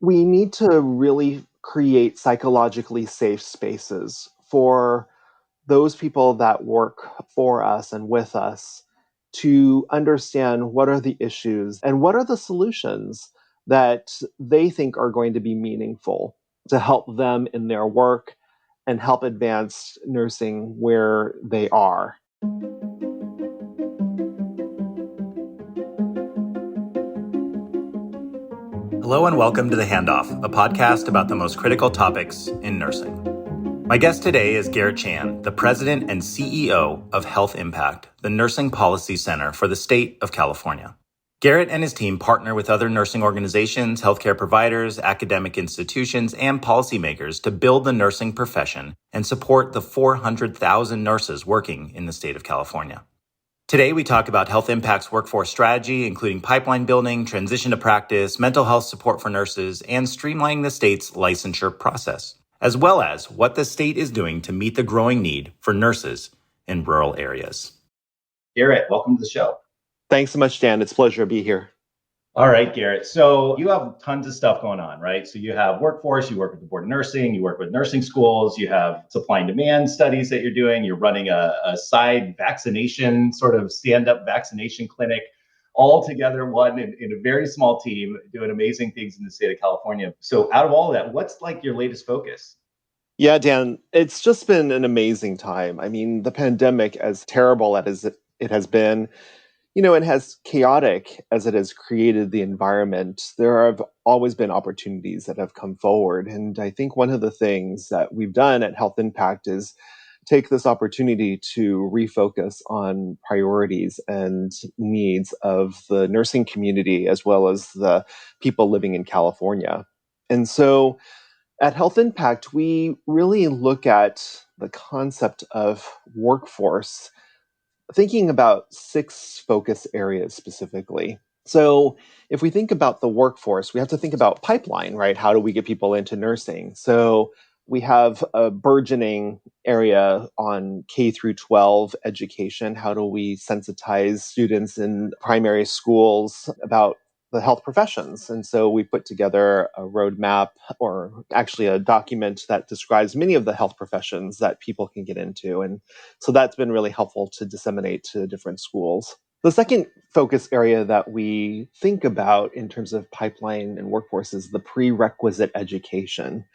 We need to really create psychologically safe spaces for those people that work for us and with us to understand what are the issues and what are the solutions that they think are going to be meaningful to help them in their work and help advance nursing where they are. Hello and welcome to The Handoff, a podcast about the most critical topics in nursing. My guest today is Garrett Chan, the President and CEO of Healthimpact, the Nursing Policy Center for the state of California. Garrett and his team partner with other nursing organizations, healthcare providers, academic institutions, and policymakers to build the nursing profession and support the 400,000 nurses working in the state of California. Today, we talk about Healthimpact's workforce strategy, including pipeline building, transition to practice, mental health support for nurses, and streamlining the state's licensure process, as well as what the state is doing to meet the growing need for nurses in rural areas. Garrett, welcome to the show. Thanks so much, Dan. It's a pleasure to be here. All right, Garrett. So you have tons of stuff going on, right? So you have workforce, you work with the Board of Nursing, you work with nursing schools, you have supply and demand studies that you're doing, you're running a side vaccination, sort of stand-up vaccination clinic, all together, one in a very small team, doing amazing things in the state of California. So out of all of that, what's like your latest focus? Yeah, Dan, it's just been an amazing time. I mean, the pandemic, as terrible as it has been, and as chaotic as it has created the environment, there have always been opportunities that have come forward. And I think one of the things that we've done at Healthimpact is take this opportunity to refocus on priorities and needs of the nursing community as well as the people living in California. And so at Healthimpact, we really look at the concept of workforce thinking about 6 focus areas specifically. So if we think about the workforce, we have to think about pipeline, right? How do we get people into nursing? So we have a burgeoning area on K through 12 education. How do we sensitize students in primary schools about the health professions? And so we put together a roadmap, or actually a document that describes many of the health professions that people can get into. And so that's been really helpful to disseminate to different schools. The second focus area that we think about in terms of pipeline and workforce is the Pre-Requisite Education.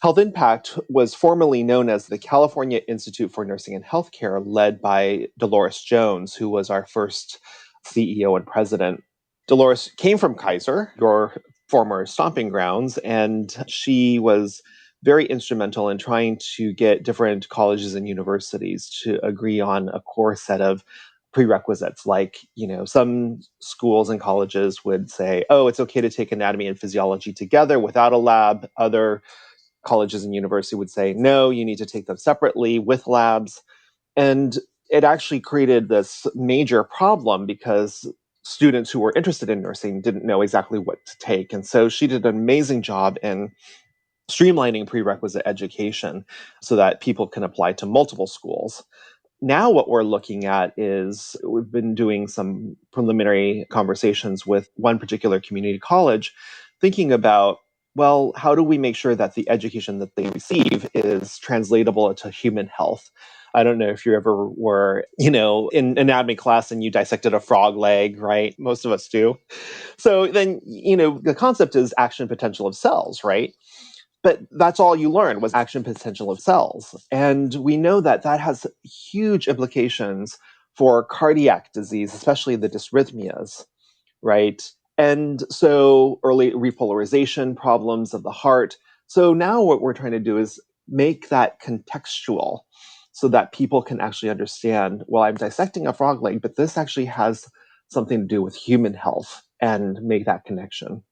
Healthimpact was formerly known as the California Institute for Nursing and Healthcare, led by Dolores Jones, who was our first CEO and president. Dolores came from Kaiser, your former stomping grounds, and she was very instrumental in trying to get different colleges and universities to agree on a core set of prerequisites. Like, some schools and colleges would say, oh, it's okay to take anatomy and physiology together without a lab. Other colleges and universities would say, no, you need to take them separately with labs. And it actually created this major problem because students who were interested in nursing didn't know exactly what to take. And so she did an amazing job in streamlining prerequisite education so that people can apply to multiple schools. Now what we're looking at is we've been doing some preliminary conversations with one particular community college, thinking about, well, how do we make sure that the education that they receive is translatable to human health? I don't know if you ever were, in anatomy class and you dissected a frog leg, right? Most of us do. So then, the concept is action potential of cells, right? But that's all you learned was action potential of cells. And we know that that has huge implications for cardiac disease, especially the dysrhythmias, right? And so early repolarization problems of the heart. So now what we're trying to do is make that contextual so that people can actually understand, well, I'm dissecting a frog leg, but this actually has something to do with human health, and make that connection.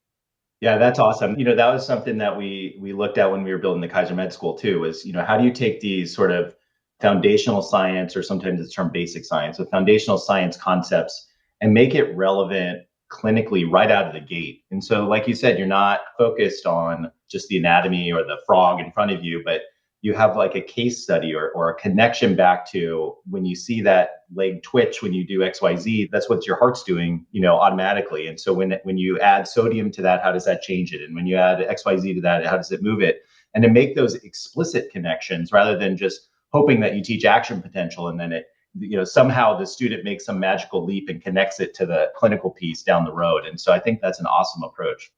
Yeah, that's awesome. That was something that we looked at when we were building the Kaiser Med School too, is, how do you take these sort of foundational science, or sometimes it's termed basic science, so foundational science concepts, and make it relevant clinically right out of the gate. And so, like you said, you're not focused on just the anatomy or the frog in front of you, but you have like a case study or a connection back to when you see that leg twitch when you do XYZ, that's what your heart's doing, automatically. And so when you add sodium to that, how does that change it? And when you add XYZ to that, how does it move it? And to make those explicit connections rather than just hoping that you teach action potential and then somehow the student makes some magical leap and connects it to the clinical piece down the road. And so I think that's an awesome approach.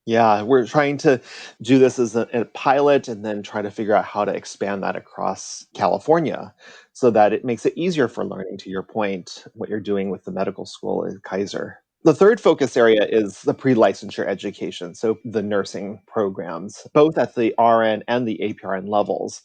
Yeah, we're trying to do this as a pilot and then try to figure out how to expand that across California so that it makes it easier for learning, to your point, what you're doing with the medical school at Kaiser. The third focus area is the pre-licensure education, so the nursing programs, both at the RN and the APRN levels.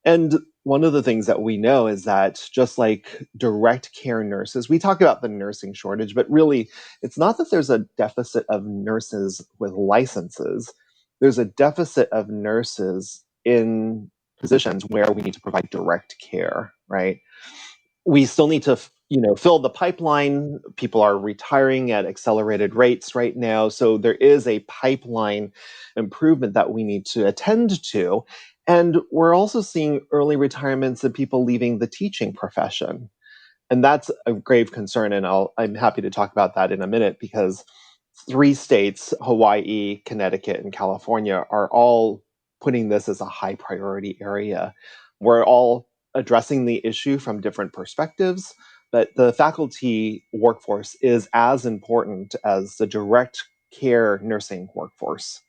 And one of the things that we know is that just like direct care nurses, we talk about the nursing shortage, but really it's not that there's a deficit of nurses with licenses. There's a deficit of nurses in positions where we need to provide direct care, right? We still need to fill the pipeline. People are retiring at accelerated rates right now, so there is a pipeline improvement that we need to attend to. And we're also seeing early retirements and people leaving the teaching profession, and that's a grave concern. And I'm happy to talk about that in a minute, because 3 states, Hawaii, Connecticut, and California, are all putting this as a high priority area. We're all addressing the issue from different perspectives, but the faculty workforce is as important as the direct care nursing workforce.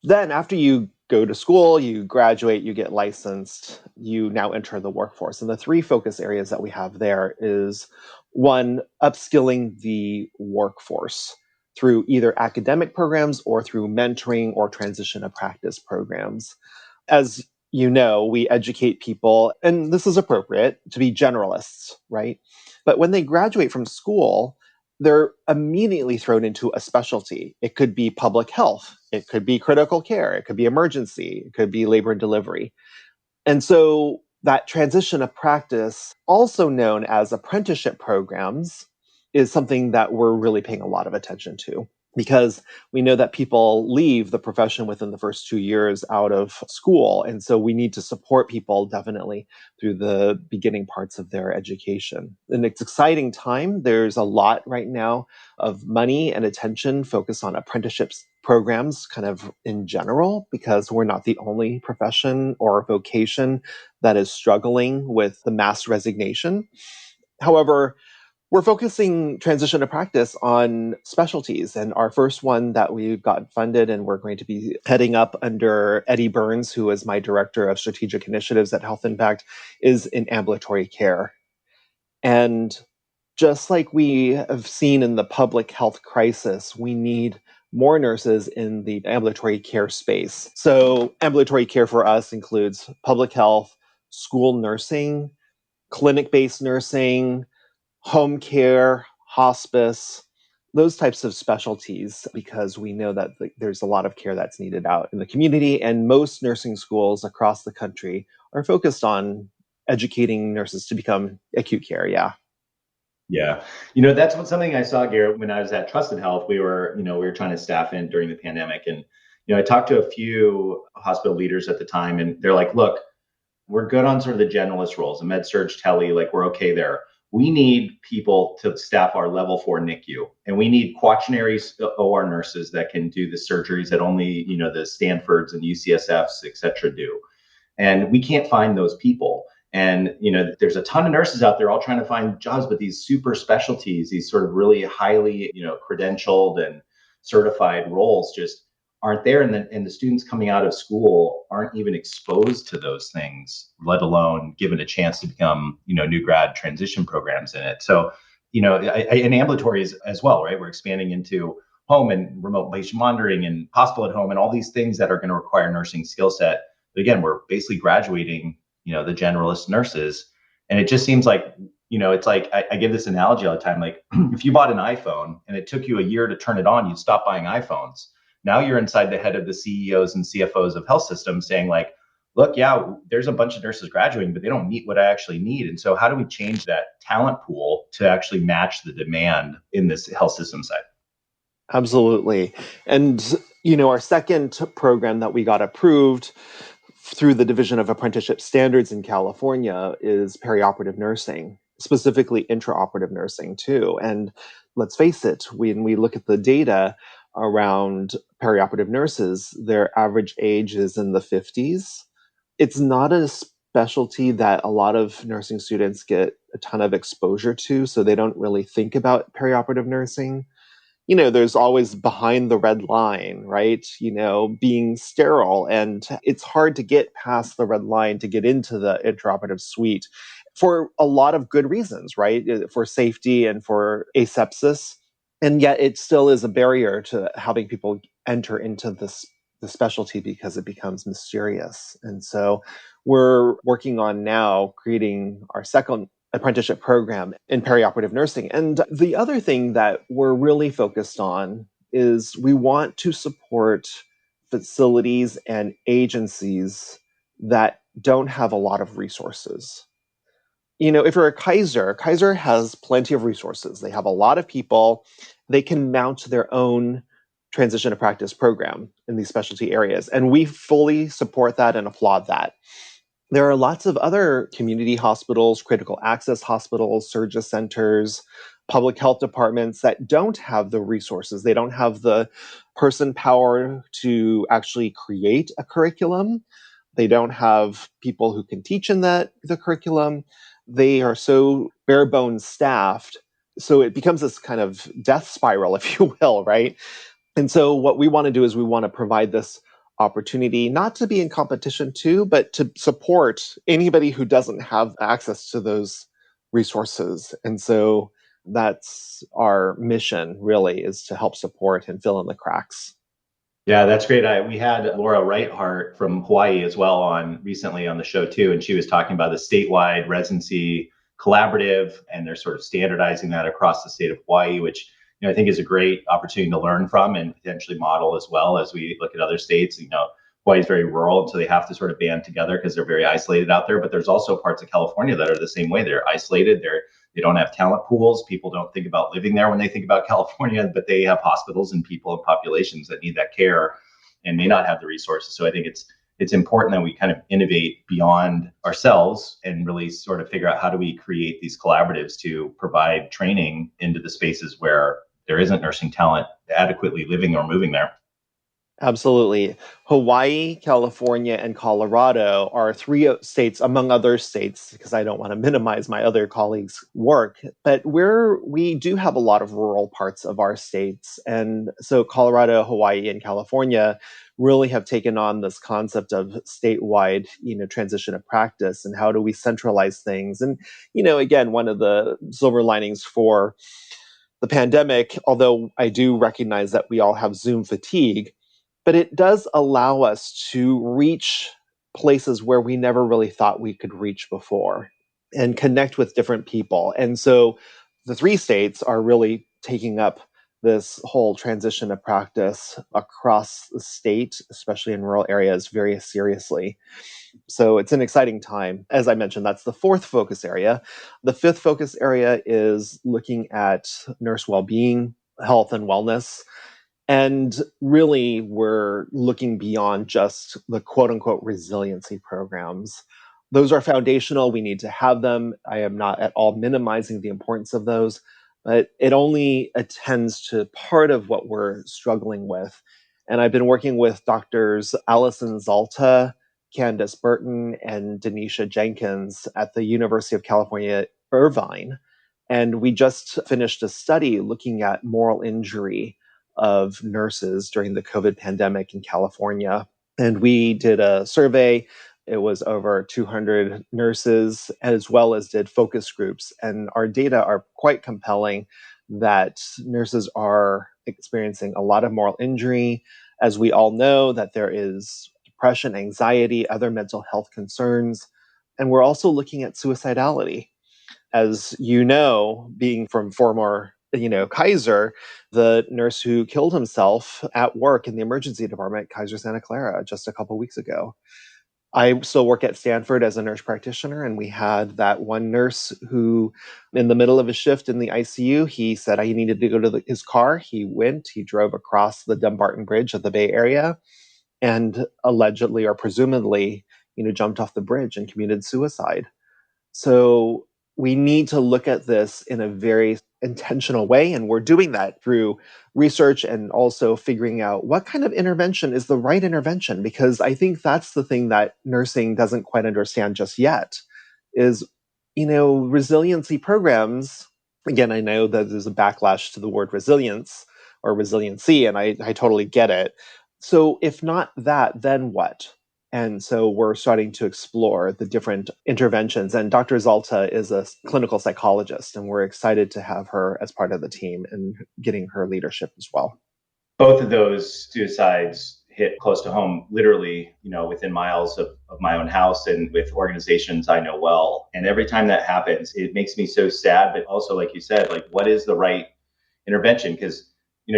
Then after you go to school, you graduate, you get licensed, you now enter the workforce. And the 3 focus areas that we have there is, 1, upskilling the workforce through either academic programs or through mentoring or transition of practice programs. As you know, we educate people, and this is appropriate, to be generalists, right? But when they graduate from school, they're immediately thrown into a specialty. It could be public health, it could be critical care, it could be emergency, it could be labor and delivery. And so that transition of practice, also known as apprenticeship programs, is something that we're really paying a lot of attention to, because we know that people leave the profession within the first 2 years out of school. And so we need to support people definitely through the beginning parts of their education. And it's an exciting time. There's a lot right now of money and attention focused on apprenticeships programs kind of in general, because we're not the only profession or vocation that is struggling with the mass resignation. However, we're focusing transition to practice on specialties. And our first one that we've gotten funded and we're going to be heading up under Eddie Burns, who is my director of strategic initiatives at Healthimpact, is in ambulatory care. And just like we have seen in the public health crisis, we need more nurses in the ambulatory care space. So ambulatory care for us includes public health, school nursing, clinic-based nursing, home care, hospice, those types of specialties, because we know that there's a lot of care that's needed out in the community. And most nursing schools across the country are focused on educating nurses to become acute care. Yeah. Yeah. That's something I saw, Garrett, when I was at Trusted Health. We were trying to staff in during the pandemic. And, I talked to a few hospital leaders at the time, and they're like, look, we're good on sort of the generalist roles, the med surg tele, like we're okay there. We need people to staff our level 4 NICU, and we need quaternary OR nurses that can do the surgeries that only, the Stanfords and UCSFs, et cetera, do. And we can't find those people. And, there's a ton of nurses out there all trying to find jobs, but these super specialties, these sort of really highly, credentialed and certified roles just aren't there. And the students coming out of school aren't even exposed to those things, let alone given a chance to become, new grad transition programs in it. So, and ambulatory as well, right? We're expanding into home and remote patient monitoring and hospital at home and all these things that are going to require nursing skill set. But again, we're basically graduating, the generalist nurses. And it just seems like, it's like, I give this analogy all the time. Like if you bought an iPhone and it took you a year to turn it on, you'd stop buying iPhones. Now you're inside the head of the CEOs and CFOs of health systems saying like, look, yeah, there's a bunch of nurses graduating, but they don't meet what I actually need. And so how do we change that talent pool to actually match the demand in this health system side? Absolutely. And, our second program that we got approved through the Division of Apprenticeship Standards in California is perioperative nursing, specifically intraoperative nursing too. And let's face it, when we look at the data around perioperative nurses, their average age is in the 50s. It's not a specialty that a lot of nursing students get a ton of exposure to, so they don't really think about perioperative nursing. There's always behind the red line, right? Being sterile. And it's hard to get past the red line to get into the intraoperative suite for a lot of good reasons, right? For safety and for asepsis. And yet it still is a barrier to having people enter into the specialty because it becomes mysterious. And so we're working on now creating our second apprenticeship program in perioperative nursing. And the other thing that we're really focused on is we want to support facilities and agencies that don't have a lot of resources. If you're a Kaiser has plenty of resources. They have a lot of people. They can mount their own transition to practice program in these specialty areas. And we fully support that and applaud that. There are lots of other community hospitals, critical access hospitals, surgery centers, public health departments that don't have the resources. They don't have the person power to actually create a curriculum. They don't have people who can teach in the curriculum. They are so bare bones staffed. So it becomes this kind of death spiral, if you will, right? And so what we want to do is we want to provide this opportunity, not to be in competition to, but to support anybody who doesn't have access to those resources. And so that's our mission, really, is to help support and fill in the cracks. Yeah, that's great. We had Laura Reithart from Hawaii as well on recently on the show too, and she was talking about the statewide residency collaborative, and they're sort of standardizing that across the state of Hawaii, which I think is a great opportunity to learn from and potentially model as well as we look at other states. Hawaii is very rural, so they have to sort of band together because they're very isolated out there. But there's also parts of California that are the same way. They're isolated. They don't have talent pools. People don't think about living there when they think about California, but they have hospitals and people and populations that need that care and may not have the resources. So I think it's important that we kind of innovate beyond ourselves and really sort of figure out how do we create these collaboratives to provide training into the spaces where there isn't nursing talent adequately living or moving there. Absolutely. Hawaii, California, and Colorado are three states, among other states, because I don't want to minimize my other colleagues' work, but we do have a lot of rural parts of our states. And so Colorado, Hawaii, and California really have taken on this concept of statewide, transition of practice and how do we centralize things. And, again, one of the silver linings for the pandemic, although I do recognize that we all have Zoom fatigue, but it does allow us to reach places where we never really thought we could reach before and connect with different people. And so the three states are really taking up this whole transition of practice across the state, especially in rural areas, very seriously. So it's an exciting time. As I mentioned, that's the fourth focus area. The fifth focus area is looking at nurse well-being, health and wellness. And really, we're looking beyond just the quote unquote resiliency programs. Those are foundational. We need to have them. I am not at all minimizing the importance of those, but it only attends to part of what we're struggling with. And I've been working with doctors Allison Zalta, Candace Burton, and Denisha Jenkins at the University of California, Irvine. And we just finished a study looking at moral injury of nurses during the COVID pandemic in California. And we did a survey. It was over 200 nurses, as well as did focus groups. And our data are quite compelling that nurses are experiencing a lot of moral injury. As we all know, that there is depression, anxiety, other mental health concerns. And we're also looking at suicidality. As you know, being from former Kaiser, the nurse who killed himself at work in the emergency department at Kaiser Santa Clara just a couple weeks ago. I still work at Stanford as a nurse practitioner, and we had that one nurse who, in the middle of a shift in the ICU, he said he needed to go to his car. He drove across the Dumbarton Bridge of the Bay Area, and allegedly or presumably jumped off the bridge and committed suicide. So we need to look at this in a very intentional way. And we're doing that through research and also figuring out what kind of intervention is the right intervention. Because I think that's the thing that nursing doesn't quite understand just yet is, resiliency programs. Again, I know that there's a backlash to the word resilience or resiliency, and I totally get it. So if not that, then what? And so we're starting to explore the different interventions. And Dr. Zalta is a clinical psychologist, and we're excited to have her as part of the team and getting her leadership as well. Both of those suicides hit close to home, literally, within miles of my own house and with organizations I know well. And every time that happens, it makes me so sad. But also, like you said, what is the right intervention? Because,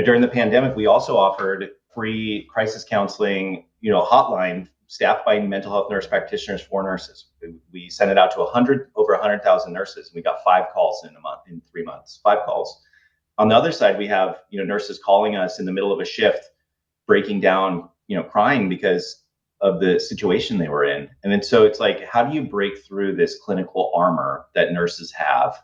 during the pandemic, we also offered free crisis counseling, hotline staffed by mental health nurse practitioners for nurses. We sent it out to over 100,000 nurses. And we got 5 calls in 3 months, 5 calls. On the other side, we have, nurses calling us in the middle of a shift, breaking down, crying because of the situation they were in. And then so it's how do you break through this clinical armor that nurses have?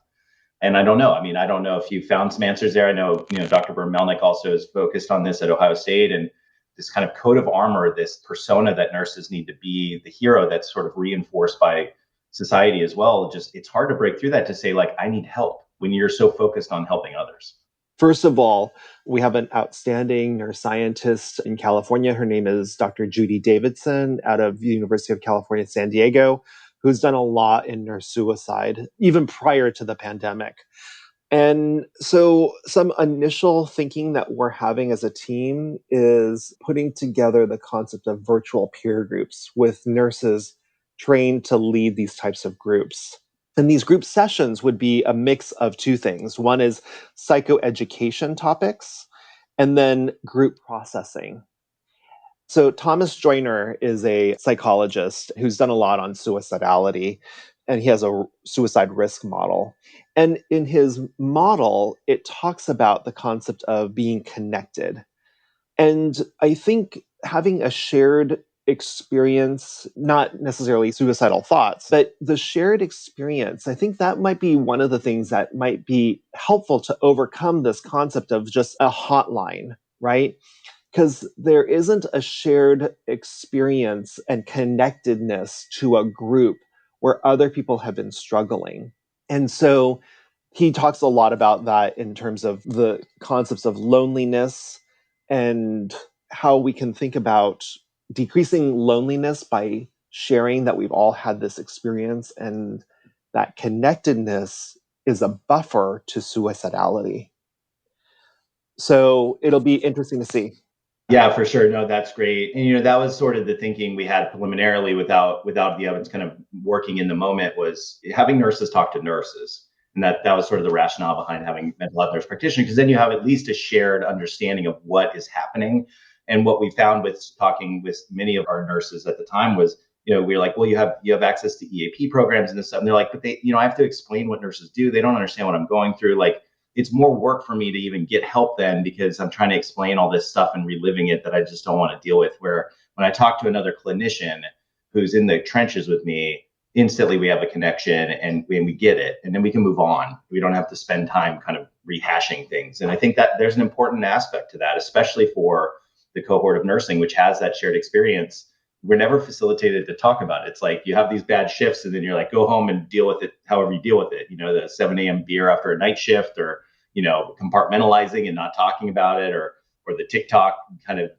And I don't know. I don't know if you found some answers there. I know, Dr. Melnick also is focused on this at Ohio State, and this kind of coat of armor, this persona that nurses need to be the hero that's sort of reinforced by society as well. Just, it's hard to break through that to say, I need help when you're so focused on helping others. First of all, we have an outstanding nurse scientist in California. Her name is Dr. Judy Davidson out of the University of California, San Diego, who's done a lot in nurse suicide, even prior to the pandemic. And so some initial thinking that we're having as a team is putting together the concept of virtual peer groups with nurses trained to lead these types of groups. And these group sessions would be a mix of 2 things. One is psychoeducation topics, and then group processing. So Thomas Joyner is a psychologist who's done a lot on suicidality, and he has a suicide risk model. And in his model, it talks about the concept of being connected. And I think having a shared experience, not necessarily suicidal thoughts, but the shared experience, I think that might be one of the things that might be helpful to overcome this concept of just a hotline, right? Because there isn't a shared experience and connectedness to a group where other people have been struggling. And so he talks a lot about that in terms of the concepts of loneliness and how we can think about decreasing loneliness by sharing that we've all had this experience, and that connectedness is a buffer to suicidality. So it'll be interesting to see. Yeah, for sure. No, that's great. And, that was sort of the thinking we had preliminarily without the evidence kind of working in the moment, was having nurses talk to nurses. And that was sort of the rationale behind having mental health nurse practitioners, because then you have at least a shared understanding of what is happening. And what we found with talking with many of our nurses at the time was, we were like, well, you have access to EAP programs and this stuff. And they're like, but they, I have to explain what nurses do. They don't understand what I'm going through. It's more work for me to even get help then, because I'm trying to explain all this stuff and reliving it that I just don't want to deal with. Where when I talk to another clinician who's in the trenches with me, instantly we have a connection and we get it, and then we can move on. We don't have to spend time kind of rehashing things. And I think that there's an important aspect to that, especially for the cohort of nursing, which has that shared experience. We're never facilitated to talk about it. It's like you have these bad shifts and then you're like, go home and deal with it however you deal with it. The 7 a.m. beer after a night shift, or compartmentalizing and not talking about it, or the TikTok kind of,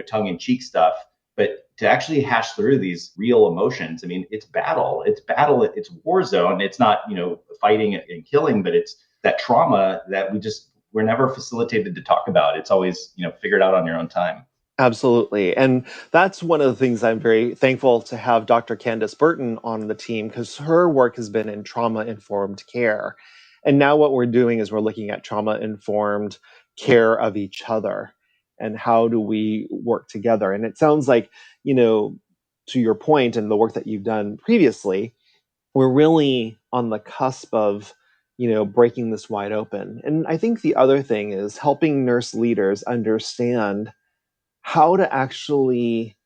tongue-in-cheek stuff. But to actually hash through these real emotions, it's battle, it's war zone. It's not, fighting and killing, but it's that trauma that we're never facilitated to talk about. It's always, figured out on your own time. Absolutely. And that's one of the things I'm very thankful to have Dr. Candace Burton on the team, because her work has been in trauma-informed care. And now what we're doing is we're looking at trauma-informed care of each other and how do we work together. And it sounds like, to your point and the work that you've done previously, we're really on the cusp of, breaking this wide open. And I think the other thing is helping nurse leaders understand how to actually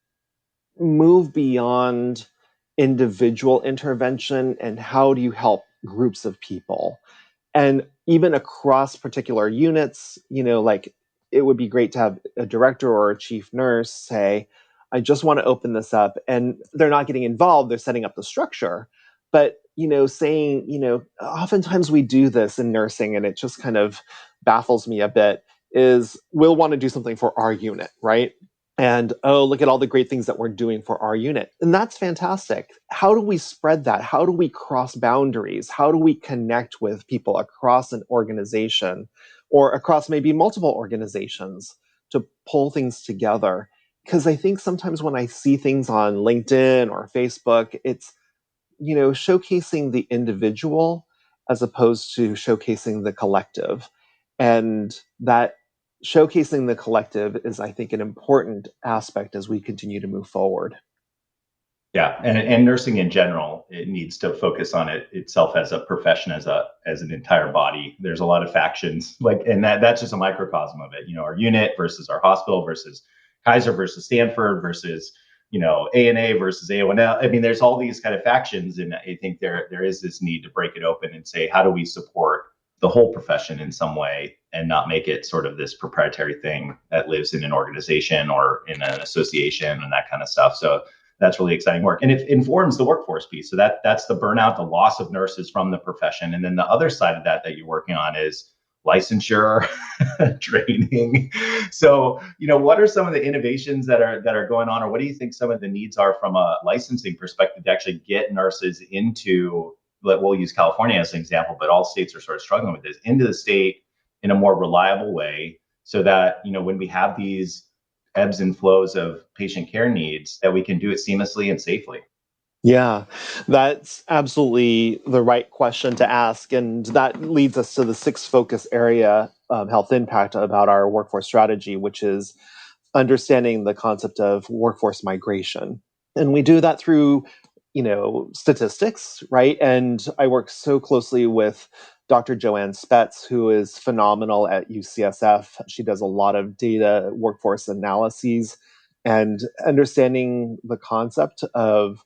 move beyond individual intervention and how do you help groups of people? And even across particular units, like it would be great to have a director or a chief nurse say, I just want to open this up. And they're not getting involved, they're setting up the structure. But, saying, oftentimes we do this in nursing and it just kind of baffles me a bit is we'll want to do something for our unit, right? And oh, look at all the great things that we're doing for our unit. And that's fantastic. How do we spread that? How do we cross boundaries? How do we connect with people across an organization or across maybe multiple organizations to pull things together? Because I think sometimes when I see things on LinkedIn or Facebook, it's, showcasing the individual as opposed to showcasing the collective. And that showcasing the collective is, I think, an important aspect as we continue to move forward. Yeah, and nursing in general, it needs to focus on it itself as a profession, as an entire body. There's a lot of factions, and that's just a microcosm of it. Our unit versus our hospital versus Kaiser versus Stanford versus A&A versus A1L. I mean, there's all these kind of factions, and I think there is this need to break it open and say, how do we support the whole profession in some way and not make it sort of this proprietary thing that lives in an organization or in an association and that kind of stuff. So that's really exciting work. And it informs the workforce piece. So that's the burnout, the loss of nurses from the profession. And then the other side of that you're working on is licensure, training. So, what are some of the innovations that are going on, or what do you think some of the needs are from a licensing perspective to actually get nurses into, we'll use California as an example, but all states are sort of struggling with this, into the state in a more reliable way so that, when we have these ebbs and flows of patient care needs, that we can do it seamlessly and safely? Yeah, that's absolutely the right question to ask. And that leads us to the sixth focus area of health impact about our workforce strategy, which is understanding the concept of workforce migration. And we do that through, statistics, right? And I work so closely with Dr. Joanne Spetz, who is phenomenal at UCSF. She does a lot of data workforce analyses and understanding the concept of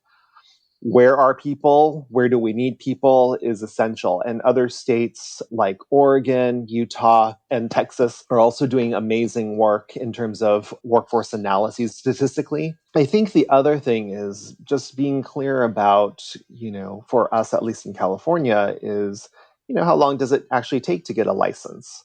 where are people, where do we need people is essential. And other states like Oregon, Utah, and Texas are also doing amazing work in terms of workforce analyses statistically. I think the other thing is just being clear about, for us, at least in California, is, how long does it actually take to get a license?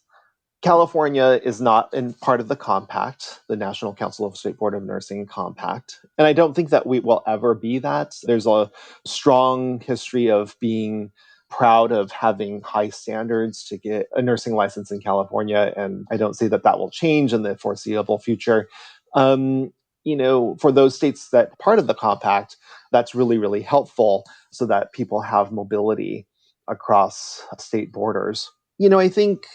California is not in part of the compact, the National Council of State Board of Nursing compact. And I don't think that we will ever be that. There's a strong history of being proud of having high standards to get a nursing license in California. And I don't see that will change in the foreseeable future. For those states that part of the compact, that's really, really helpful so that people have mobility across state borders. I think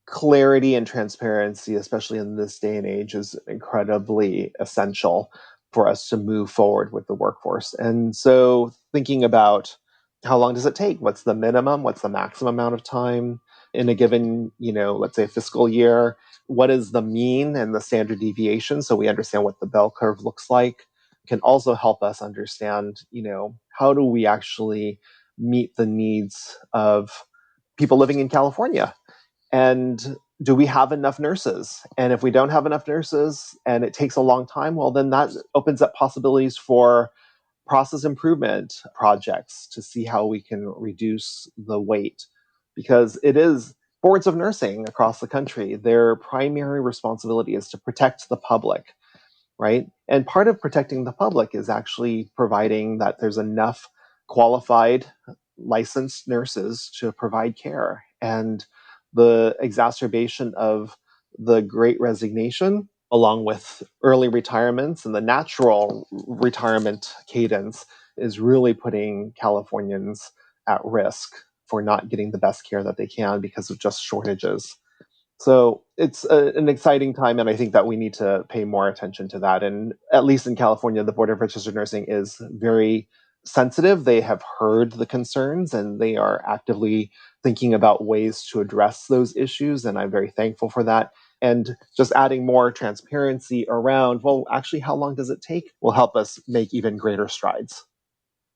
clarity and transparency, especially in this day and age, is incredibly essential for us to move forward with the workforce. And so thinking about how long does it take? What's the minimum? What's the maximum amount of time in a given, let's say fiscal year? What is the mean and the standard deviation? So we understand what the bell curve looks like. Can also help us understand, how do we actually meet the needs of people living in California? And do we have enough nurses? And if we don't have enough nurses and it takes a long time, well, then that opens up possibilities for process improvement projects to see how we can reduce the wait. Because it is boards of nursing across the country, their primary responsibility is to protect the public, right? And part of protecting the public is actually providing that there's enough qualified licensed nurses to provide care. And the exacerbation of the Great Resignation, along with early retirements and the natural retirement cadence, is really putting Californians at risk for not getting the best care that they can because of just shortages. So it's an exciting time, and I think that we need to pay more attention to that. And at least in California, the Board of Registered Nursing is very sensitive. They have heard the concerns, and they are actively thinking about ways to address those issues. And I'm very thankful for that. And just adding more transparency around, well, actually, how long does it take will help us make even greater strides.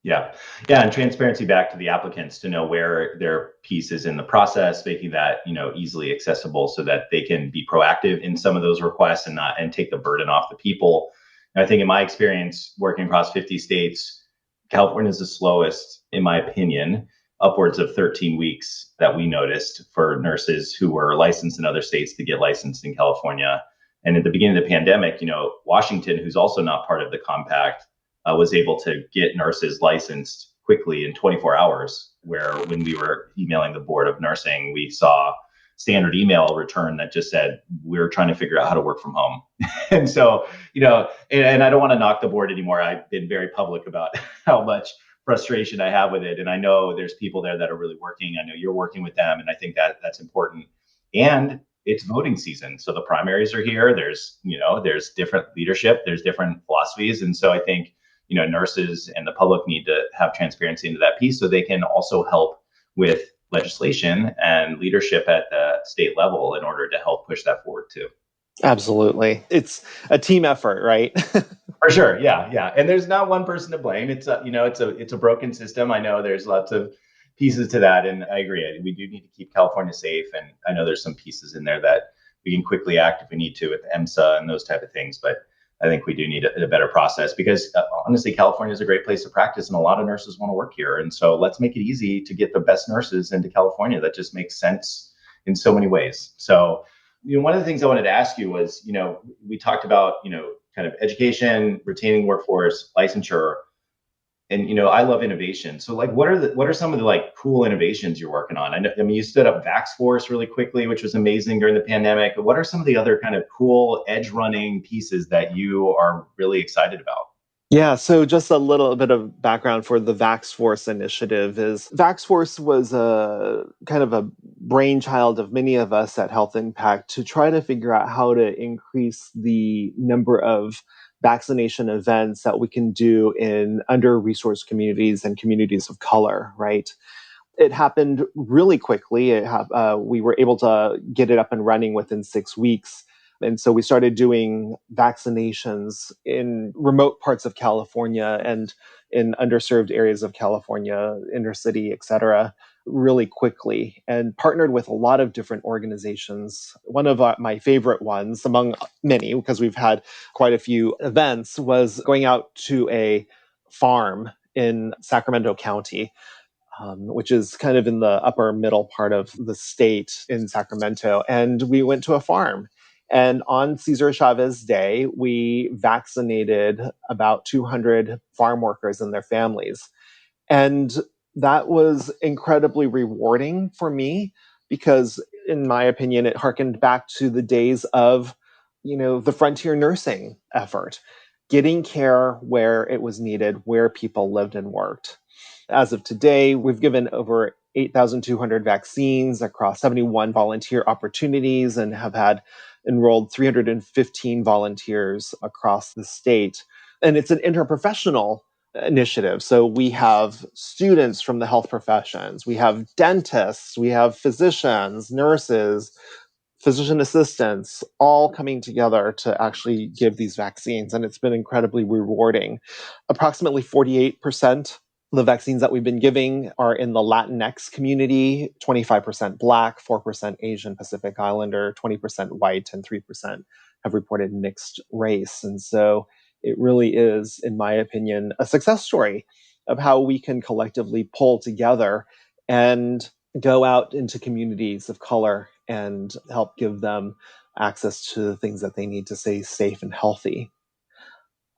Yeah. Yeah. And transparency back to the applicants to know where their piece is in the process, making that, easily accessible so that they can be proactive in some of those requests and take the burden off the people. And I think in my experience working across 50 states, California is the slowest, in my opinion, upwards of 13 weeks that we noticed for nurses who were licensed in other states to get licensed in California. And at the beginning of the pandemic, Washington, who's also not part of the compact, was able to get nurses licensed quickly in 24 hours, where when we were emailing the board of nursing, we saw standard email return that just said, we're trying to figure out how to work from home. And so, and I don't want to knock the board anymore. I've been very public about how much frustration I have with it. And I know there's people there that are really working. I know you're working with them. And I think that that's important. And it's voting season. So the primaries are here. There's different leadership, there's different philosophies. And so I think, nurses and the public need to have transparency into that piece so they can also help with legislation and leadership at the state level in order to help push that forward too. Absolutely. It's a team effort, right? For sure. Yeah. Yeah. And there's not one person to blame. It's a broken system. I know there's lots of pieces to that. And I agree. We do need to keep California safe. And I know there's some pieces in there that we can quickly act if we need to with EMSA and those type of things. But I think we do need a better process because honestly, California is a great place to practice and a lot of nurses want to work here. And so let's make it easy to get the best nurses into California. That just makes sense in so many ways. So, one of the things I wanted to ask you was, we talked about, kind of education, retaining workforce, licensure, and I love innovation. So what are some of the cool innovations you're working on? I mean you stood up Vax Force really quickly, which was amazing during the pandemic. But what are some of the other kind of cool edge running pieces that you are really excited about? Yeah, so just a little bit of background for the Vax Force Initiative is Vax Force was a kind of a brainchild of many of us at Healthimpact to try to figure out how to increase the number of vaccination events that we can do in under-resourced communities and communities of color, right? It happened really quickly. We were able to get it up and running within 6 weeks. And so we started doing vaccinations in remote parts of California and in underserved areas of California, inner city, et cetera, really quickly, and partnered with a lot of different organizations. One of my favorite ones, among many, because we've had quite a few events, was going out to a farm in Sacramento County, which is kind of in the upper middle part of the state in Sacramento. And we went to a farm. And on Cesar Chavez Day, we vaccinated about 200 farm workers and their families. And that was incredibly rewarding for me because, in my opinion, it harkened back to the days of, the frontier nursing effort, getting care where it was needed, where people lived and worked. As of today, we've given over 8,200 vaccines across 71 volunteer opportunities and have had enrolled 315 volunteers across the state. And it's an interprofessional initiative. So we have students from the health professions, we have dentists, we have physicians, nurses, physician assistants, all coming together to actually give these vaccines. And it's been incredibly rewarding. Approximately 48% of the vaccines that we've been giving are in the Latinx community, 25% Black, 4% Asian Pacific Islander, 20% white, and 3% have reported mixed race. And so it really is, in my opinion, a success story of how we can collectively pull together and go out into communities of color and help give them access to the things that they need to stay safe and healthy.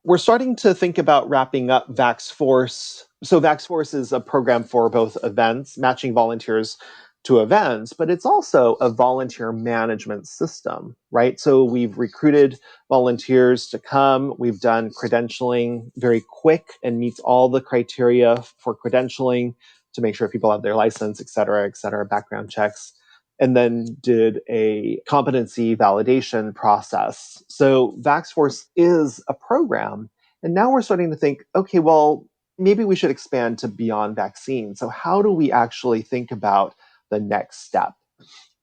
We're starting to think about wrapping up Vax Force. So Vax Force is a program for both events, matching volunteers to events, but it's also a volunteer management system, right? So we've recruited volunteers to come. We've done credentialing very quick and meets all the criteria for credentialing to make sure people have their license, et cetera, background checks, and then did a competency validation process. So Vax Force is a program. And now we're starting to think, okay, well, maybe we should expand to beyond vaccines. So how do we actually think about the next step?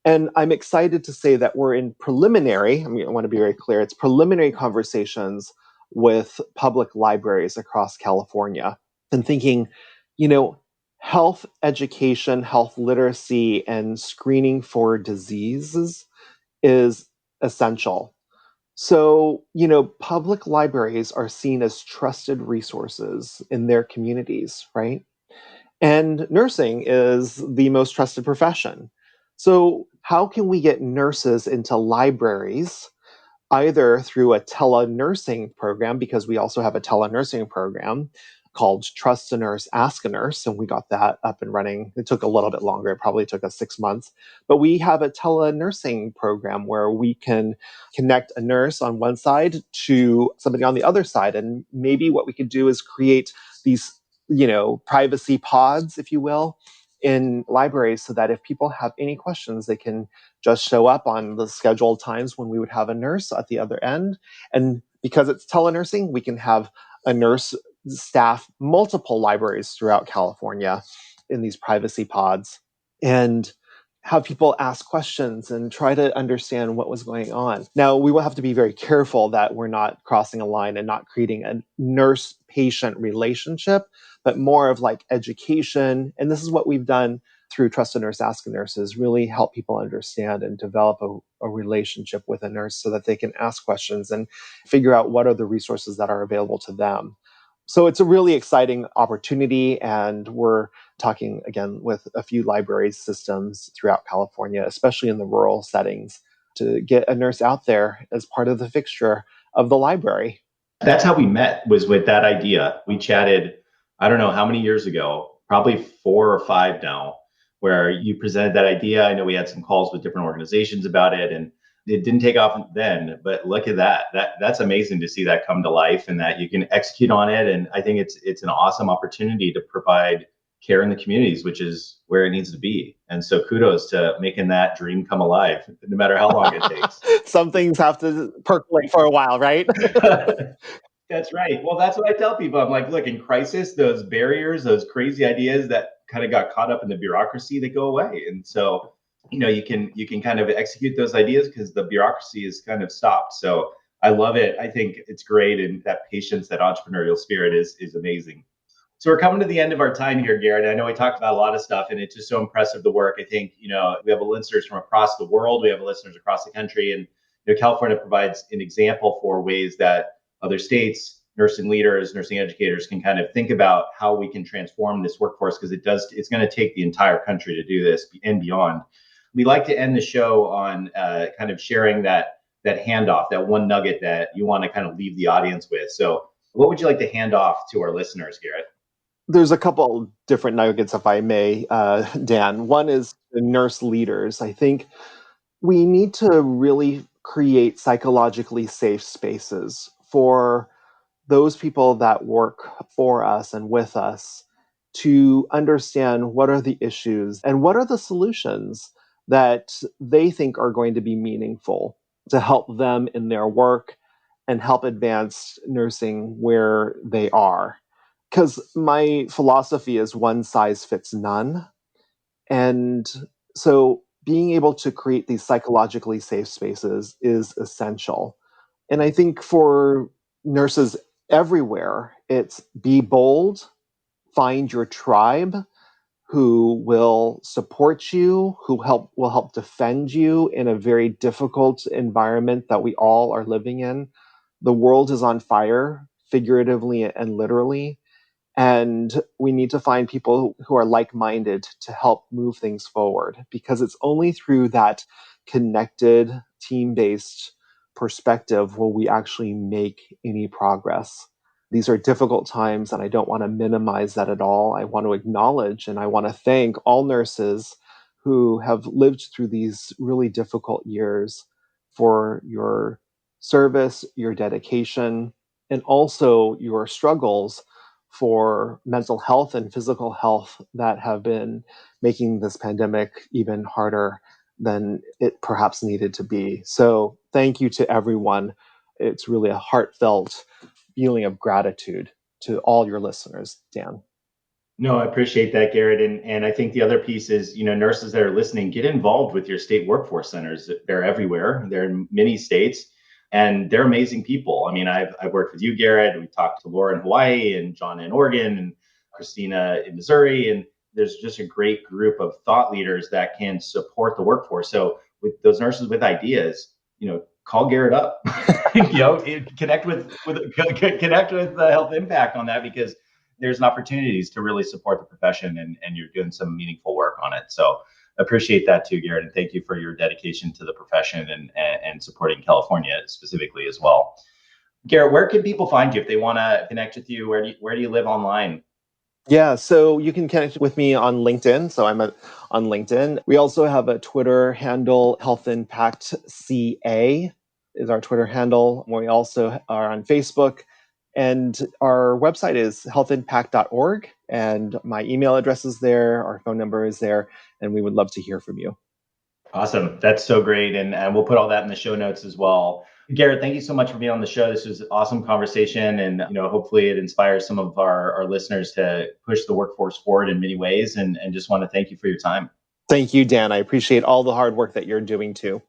And I'm excited to say that we're in preliminary, I want to be very clear, it's preliminary conversations with public libraries across California. and thinking, health education, health literacy, and screening for diseases is essential. So, public libraries are seen as trusted resources in their communities, right? And nursing is the most trusted profession. So, how can we get nurses into libraries either through a telenursing program, because we also have a telenursing program called Trust a Nurse, Ask a Nurse, and we got that up and running. It took a little bit longer. It probably took us 6 months. But we have a telenursing program where we can connect a nurse on one side to somebody on the other side. And maybe what we could do is create these, privacy pods, if you will, in libraries so that if people have any questions, they can just show up on the scheduled times when we would have a nurse at the other end. And because it's telenursing, we can have a nurse staff multiple libraries throughout California in these privacy pods and have people ask questions and try to understand what was going on. Now, we will have to be very careful that we're not crossing a line and not creating a nurse-patient relationship, but more of like education. And this is what we've done through Trust a Nurse, Ask a Nurse, is really help people understand and develop a relationship with a nurse so that they can ask questions and figure out what are the resources that are available to them. So it's a really exciting opportunity, and we're talking again with a few library systems throughout California, especially in the rural settings, to get a nurse out there as part of the fixture of the library. That's how we met, was with that idea. We chatted, I don't know how many years ago, probably 4 or 5 now, where you presented that idea. I know we had some calls with different organizations about it, and it didn't take off then, but look at that. That's amazing to see that come to life and that you can execute on it. And I think it's an awesome opportunity to provide care in the communities, which is where it needs to be. And so kudos to making that dream come alive, no matter how long it takes. Some things have to percolate for a while, right? That's right. Well, that's what I tell people. I'm like, look, in crisis, those barriers, those crazy ideas that kind of got caught up in the bureaucracy, they go away. And so, you can kind of execute those ideas because the bureaucracy is kind of stopped. So I love it. I think it's great. And that patience, that entrepreneurial spirit is amazing. So we're coming to the end of our time here, Garrett. I know we talked about a lot of stuff, and it's just so impressive, the work. I think, we have listeners from across the world. We have listeners across the country. And California provides an example for ways that other states, nursing leaders, nursing educators can kind of think about how we can transform this workforce, because it's going to take the entire country to do this and beyond. We like to end the show on kind of sharing that handoff, that one nugget that you want to kind of leave the audience with. So what would you like to hand off to our listeners, Garrett? There's a couple different nuggets, if I may, Dan. One is the nurse leaders. I think we need to really create psychologically safe spaces for those people that work for us and with us to understand what are the issues and what are the solutions that they think are going to be meaningful to help them in their work and help advance nursing where they are. Because my philosophy is one size fits none. And so being able to create these psychologically safe spaces is essential. And I think for nurses everywhere, it's be bold, find your tribe who will support you, will help defend you in a very difficult environment that we all are living in. The world is on fire, figuratively and literally. And we need to find people who are like-minded to help move things forward, because it's only through that connected, team-based perspective will we actually make any progress. These are difficult times, and I don't want to minimize that at all. I want to acknowledge and I want to thank all nurses who have lived through these really difficult years for your service, your dedication, and also your struggles for mental health and physical health that have been making this pandemic even harder than it perhaps needed to be. So thank you to everyone. It's really a heartfelt feeling of gratitude to all your listeners, Dan. No, I appreciate that, Garrett. And I think the other piece is, nurses that are listening, get involved with your state workforce centers. They're everywhere. They're in many states, and they're amazing people. I mean, I've worked with you, Garrett. We talked to Laura in Hawaii and John in Oregon, and Christina in Missouri, and there's just a great group of thought leaders that can support the workforce. So with those nurses with ideas, call Garrett up, connect with Health Impact on that, because there's opportunities to really support the profession, and you're doing some meaningful work on it. So appreciate that too, Garrett, and thank you for your dedication to the profession and supporting California specifically as well. Garrett, where can people find you if they want to connect with you? Where do you live online? Yeah, so you can connect with me on LinkedIn. So I'm on LinkedIn. We also have a Twitter handle, Health Impact CA is our Twitter handle. We also are on Facebook. And our website is healthimpact.org. And my email address is there. Our phone number is there. And we would love to hear from you. Awesome. That's so great. And we'll put all that in the show notes as well. Garrett, thank you so much for being on the show. This was an awesome conversation. And, hopefully it inspires some of our listeners to push the workforce forward in many ways. And just want to thank you for your time. Thank you, Dan. I appreciate all the hard work that you're doing too.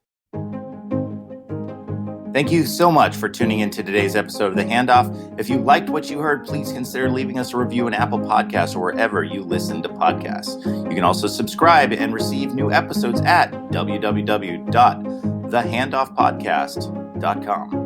Thank you so much for tuning into today's episode of The Handoff. If you liked what you heard, please consider leaving us a review in Apple Podcasts or wherever you listen to podcasts. You can also subscribe and receive new episodes at www.thehandoffpodcast.com.